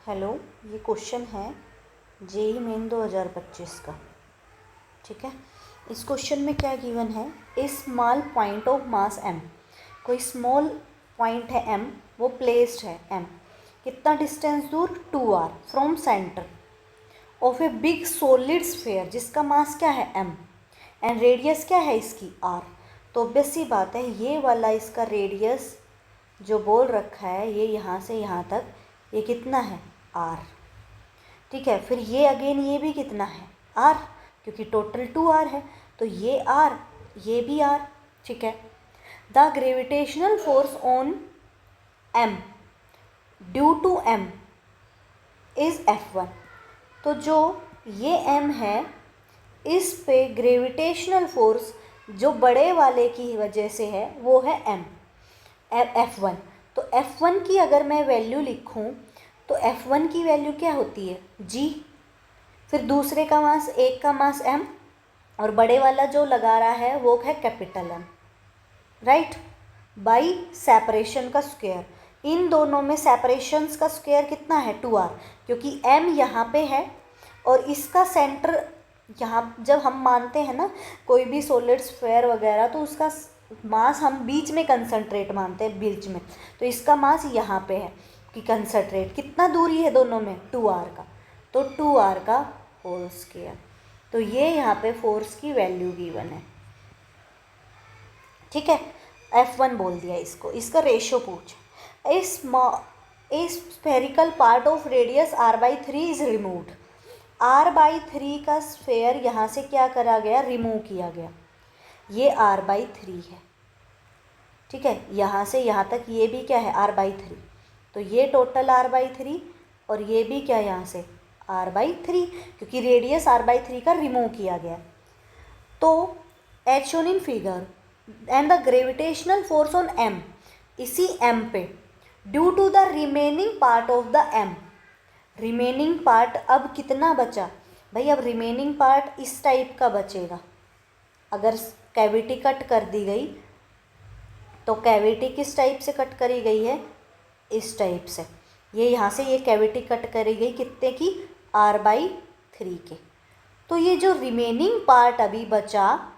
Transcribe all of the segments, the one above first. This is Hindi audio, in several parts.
हेलो, ये क्वेश्चन है जेई मेन 2025 का। ठीक है, इस क्वेश्चन में क्या गिवन है, a small point of mass M, कोई स्मॉल पॉइंट है एम, वो प्लेस्ड है एम, कितना डिस्टेंस दूर 2r from centre of a big solid sphere जिसका मास क्या है m एंड रेडियस क्या है इसकी r। तो ऑब्वियस सी बात है, ये वाला इसका रेडियस जो बोल रखा है ये यहाँ से यहाँ तक, ये कितना है r। ठीक है, फिर ये अगेन ये भी कितना है r, क्योंकि टोटल 2r है, तो ये r ये भी r। ठीक है, the gravitational force on m due to m is F1। तो जो ये m है, इस पे ग्रेविटेशनल फोर्स जो बड़े वाले की वजह से है वो है m F1। तो F1 की अगर मैं वैल्यू लिखूं तो F1 की वैल्यू क्या होती है g, फिर दूसरे का मास, एक का मास m, और बड़े वाला जो लगा रहा है वो है capital M, right, by separation का स्क्वायर। इन दोनों में सेपरेशंस का स्क्वायर कितना है 2r, क्योंकि m यहाँ पे है और इसका सेंटर यहाँ, जब हम मानते हैं ना कोई भी सॉलिड स्फीयर वगैरह, तो उसका मास हम बीच में कंसंट्रेट मानते हैं, बीच में, तो इसका मास यहाँ पे है कि कंसंट्रेट कितना दूरी है दोनों में 2r का, तो 2r का होल स्क्वायर। तो ये यहाँ पे फोर्स की वैल्यू गिवन है। ठीक है, F1 बोल दिया इसको, इसका रेशो पूछ, ए spherical part of radius r/3 is removed. r/3 का स्फेयर यहाँ से क्या करा गया, रिमूव किया गया, ये r/3 है। ठीक है, यहाँ से यहाँ तक ये भी क्या है r/3, तो ये टोटल r/3 और ये भी क्या यहाँ से r/3, क्योंकि रेडियस r/3 का रिमूव किया गया। तो as shown in figure and the gravitational force on m, इसी m पे due to the remaining part of the m, remaining part अब कितना बचा भाई, अब रिमेनिंग पार्ट इस टाइप का बचेगा। अगर कैविटी कट कर दी गई तो कैविटी किस टाइप से कट करी गई है, इस टाइप से, ये यहाँ से ये कैविटी कट करी गई कितने की, r/3 के। तो ये जो रिमेनिंग पार्ट अभी बचा,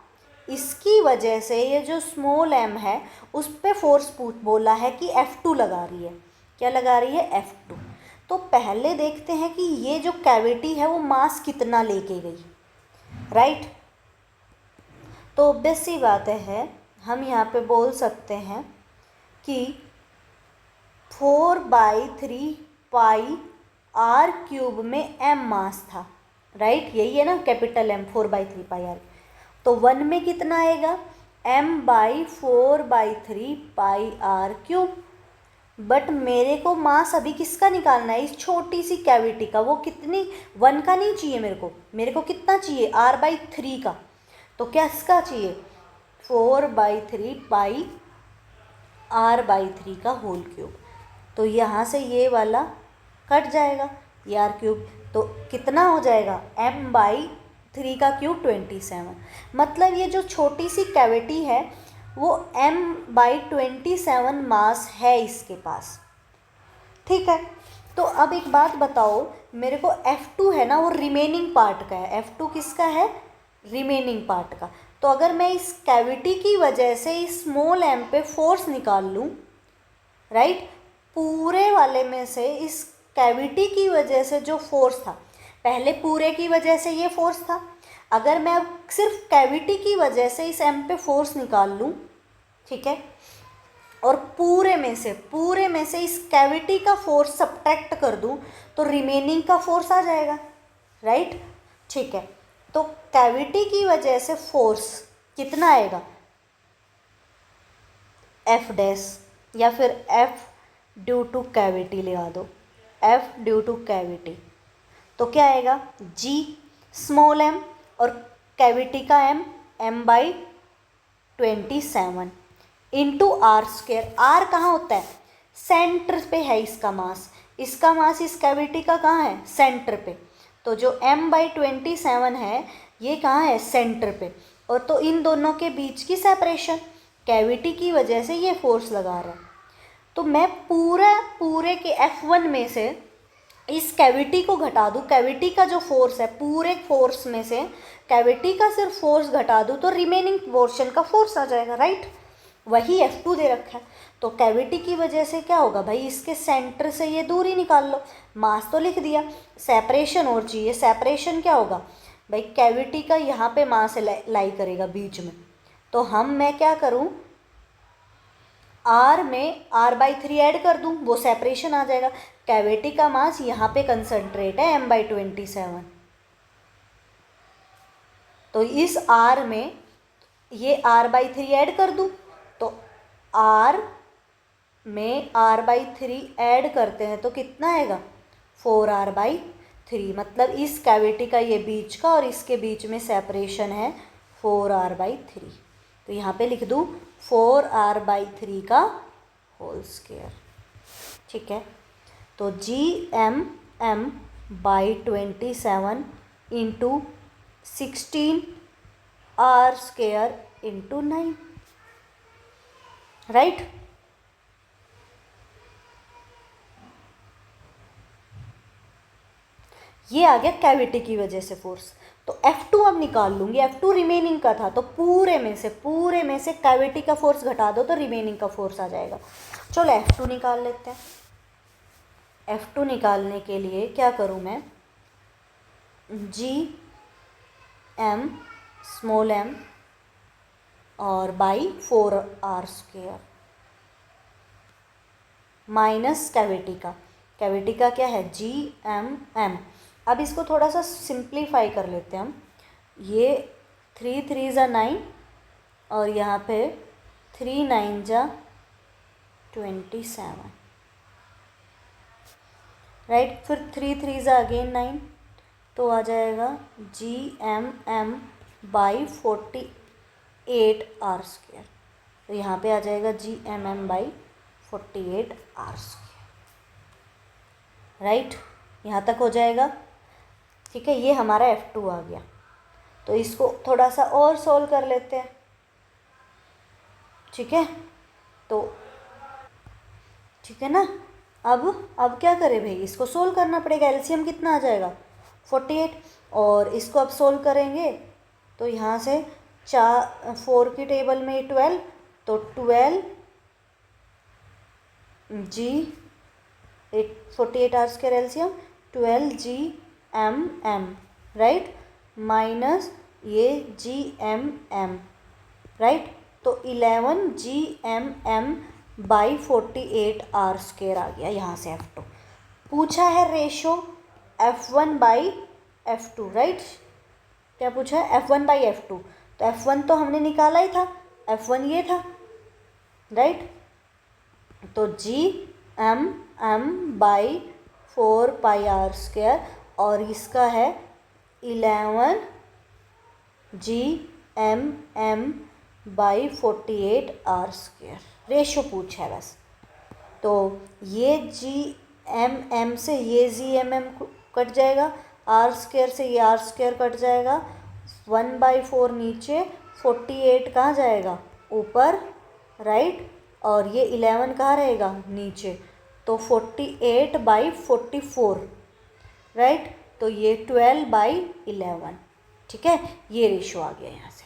इसकी वजह से ये जो स्मॉल m है उस पे फोर्स बोला है कि F2 लगा रही है, क्या लगा रही है, F2। तो पहले देखते हैं कि ये जो कैविटी है वो मास कितना लेके गई, राइट। तो ऑब्वियस सी बात है, हम यहाँ पे बोल सकते हैं कि 4/3 पाई r³ में m मास था, राइट, यही है ना कैपिटल M, 4/3 पाई r। तो 1 में कितना आएगा, m/4/3 पाई r³। बट मेरे को मास अभी किसका निकालना है, इस छोटी सी कैविटी का, वो कितनी, 1 का नहीं चाहिए मेरे को कितना चाहिए, r/3 का। तो क्या इसका चाहिए, 4/3 पाई r/3 का होल क्यूब। तो यहाँ से ये वाला कट जाएगा, ये r³, तो कितना हो जाएगा, m/3 का क्यूब 27। मतलब ये जो छोटी सी कैविटी है वो m/27 मास है इसके पास। ठीक है, तो अब एक बात बताओ, मेरे को F2 है ना, वो रिमेनिंग पार्ट का है, F2 किसका है, रिमेनिंग पार्ट का। तो अगर मैं इस कैविटी की वजह से इस स्मॉल m पे फोर्स निकाल लूँ, राइट, पूरे वाले में से इस कैविटी की वजह से जो फोर्स था, पहले पूरे की वजह से ये फोर्स था, अगर मैं अब सिर्फ कैविटी की वजह से इस m पे फोर्स निकाल लूँ, ठीक है, और पूरे में से इस कैविटी का फोर्स सब्ट्रैक्ट कर दूँ, तो रिमेनिंग का फोर्स आ जाएगा, राइट। ठीक है, तो कैविटी की वजह से फोर्स कितना आएगा, F' या फिर F ड्यू टू कैविटी लगा दो, F ड्यू टू कैविटी, तो क्या आएगा, G स्मॉल m और कैविटी का m, m/27 into r²। r कहाँ होता है, सेंटर पे है इसका मास इस कैविटी का कहाँ है, सेंटर पे। तो जो m/27 है ये कहाँ है, सेंटर पे, और तो इन दोनों के बीच की सेपरेशन, कैविटी की वजह से ये फोर्स लगा रहा है। तो मैं पूरे के F1 में से इस कैविटी को घटा दूँ, कैविटी का जो फोर्स है पूरे फोर्स में से कैविटी का सिर्फ फोर्स घटा दूँ तो रिमेनिंग पोर्शन का फोर्स आ जाएगा, राइट। वही F2 दे रखा है। तो कैविटी की वजह से क्या होगा भाई, इसके सेंटर से ये दूरी निकाल लो। मास तो लिख दिया, सेपरेशन और चाहिए। सेपरेशन क्या होगा भाई, कैविटी का यहाँ पे मास लाई करेगा बीच में। तो मैं क्या करूँ, R में R/3 ऐड कर दूँ, वो सेपरेशन आ जाएगा। कैविटी का मास यहाँ पे कंसंट्रेट है M/27, तो इस R में ये R/3 ऐड कर दूँ, तो R में R/3 ऐड करते हैं तो कितना आएगा 4R/3। मतलब इस कैविटी का ये बीच का और इसके बीच में सेपरेशन है 4R/3। तो यहाँ पे लिख दूँ 4R/3 का होल स्क्वायर, ठीक है। तो GMM/27 into 16R² into 9, right. ये आ गया कैविटी की वजह से फोर्स। तो F2 अब निकाल लूँगी, F2 रिमेनिंग का था, तो पूरे में से कैविटी का फोर्स घटा दो तो रिमेनिंग का फोर्स आ जाएगा। चलो F2 निकाल लेते हैं। F2 निकालने के लिए क्या करूँ मैं, GM स्मॉल m और बाई 4R² माइनस कैविटी का क्या है GMM। अब इसको थोड़ा सा सिंप्लीफाई कर लेते हैं हम। ये 3 3 ज़ा 9 और यहाँ पे 3 9 ज़ा 27, राइट। फिर 3 3 ज़ा अगेन 9, तो आ जाएगा GMM/48R²। तो यहाँ पे आ जाएगा GMM/48R², राइट। यहाँ तक हो जाएगा, ठीक है। ये हमारा F2 आ गया। तो इसको थोड़ा सा और सोल्व कर लेते हैं, ठीक है। तो ठीक है ना। अब क्या करें भाई, इसको सोल्व करना पड़ेगा। एलसीएम कितना आ जाएगा 48, और इसको अब सोल्व करेंगे तो यहाँ से 4 की टेबल में 12, तो 12 48R² LCM 12GMM, right, minus ये GMM, राइट। तो 11GMM/48R² आ गया यहाँ से F2। पूछा है रेशो F1/F2, राइट। क्या पूछा है F1/F2, तो F1 तो हमने निकाला ही था, F1 ये था, राइट। तो GMM/4πR² और इसका है 11GMM/48R²। रेशो पूछा है बस। तो ये GMM से ये GMM कट जाएगा, R² से ये R² कट जाएगा, 1/4 नीचे, 48 कहाँ जाएगा ऊपर, राइट, और ये 11 कहाँ रहेगा नीचे, तो 48/44, राइट। तो ये 12/11, ठीक है। ये रेशो आ गया यहाँ से।